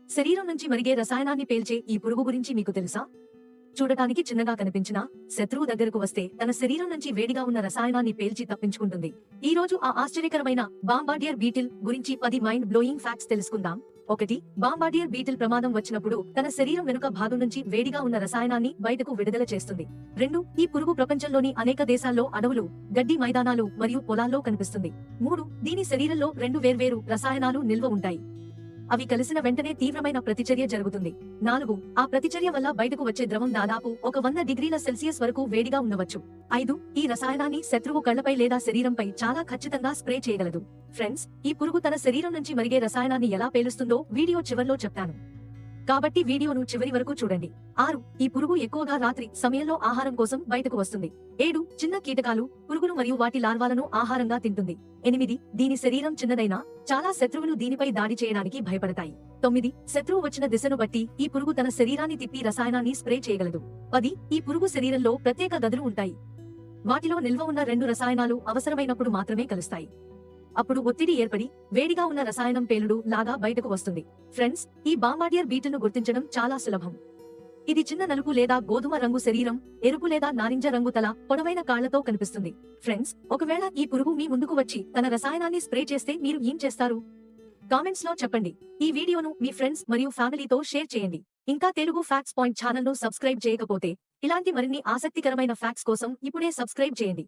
శరీరం నుంచి మరిగే రసాయనాన్ని పేల్చే ఈ పురుగు గురించి మీకు తెలుసా? చూడటానికి చిన్నగా కనిపించినా శత్రువు దగ్గరకు వస్తే తన శరీరం నుంచి వేడిగా ఉన్న రసాయనాన్ని పేల్చి తప్పించుకుంటుంది. ఈ రోజు ఆ ఆశ్చర్యకరమైన బాంబార్డియర్ బీటిల్ గురించి 10 మైండ్ బ్లోయింగ్ ఫ్యాక్ట్స్ తెలుసుకుందాం. 1. బాంబార్డియర్ బీటిల్ ప్రమాదం వచ్చినప్పుడు తన శరీరం వెనుక భాగం నుంచి వేడిగా ఉన్న రసాయనాన్ని బయటకు విడుదల చేస్తుంది. 2. ఈ పురుగు ప్రపంచంలోని అనేక దేశాల్లో అడవులు, గడ్డి మైదానాలు మరియు పొలాల్లో కనిపిస్తుంది. 3. దీని శరీరంలో 2 వేర్వేరు రసాయనాలు నిల్వ ఉంటాయి. అవి కలిసిన వెంటనే తీవ్రమైన ప్రతిచర్య జరుగుతుంది. 4. ఆ ప్రతిచర్య వల్ల బయటకు వచ్చే ద్రవం దాదాపు 100 డిగ్రీల సెల్సియస్ వరకు వేడిగా ఉండవచ్చు. 5. ఈ రసాయనాన్ని శత్రువు కళ్లపై లేదా శరీరంపై చాలా ఖచ్చితంగా స్ప్రే చేయగలదు. ఫ్రెండ్స్, ఈ పురుగు తన శరీరం నుంచి మరిగే రసాయనాన్ని ఎలా పేలుస్తుందో వీడియో చివర్లో చెప్తాను. కాబట్టి వీడియోను చివరి వరకు చూడండి. 6. ఈ పురుగు ఎక్కువగా రాత్రి సమయంలో ఆహారం కోసం బయటకు వస్తుంది. 7. చిన్న కీటకాలు, పురుగులు మరియు వాటి లార్వాలను ఆహారంగా తింటుంది. 8. దీని శరీరం చిన్నదైనా చాలా శత్రువులు దీనిపై దాడి చేయడానికి భయపడతాయి. 9. శత్రువు వచ్చిన దిశను బట్టి ఈ పురుగు తన శరీరాన్ని తిప్పి రసాయనాన్ని స్ప్రే చేయగలదు. 10. ఈ పురుగు శరీరంలో ప్రత్యేక గదులు ఉంటాయి. వాటిలో నిల్వ ఉన్న 2 రసాయనాలు అవసరమైనప్పుడు మాత్రమే కలుస్తాయి. అప్పుడు ఒత్తిడి ఏర్పడి వేడిగా ఉన్న రసాయనం పేలుడు లాగా బయటకు వస్తుంది. ఫ్రెండ్స్, ఈ బాంబార్డియర్ బీటిల్ను గుర్తించడం చాలా సులభం. ఇది చిన్న నలుపు లేదా గోధుమ రంగు శరీరం, ఎరుపు లేదా నారింజ రంగు తల, పొడవైన కాళ్లతో కనిపిస్తుంది. ఫ్రెండ్స్, ఒకవేళ ఈ పురుగు మీ ముందుకు వచ్చి తన రసాయనాన్ని స్ప్రే చేస్తే మీరు ఏం చేస్తారు? కామెంట్స్ లో చెప్పండి. ఈ వీడియోను మీ ఫ్రెండ్స్ మరియు ఫ్యామిలీతో షేర్ చేయండి. ఇంకా తెలుగు ఫ్యాక్ట్స్ పాయింట్ ఛానల్ ను సబ్స్క్రైబ్ చేయకపోతే ఇలాంటి మరిన్ని ఆసక్తికరమైన ఫ్యాక్ట్స్ కోసం ఇప్పుడే సబ్స్క్రైబ్ చేయండి.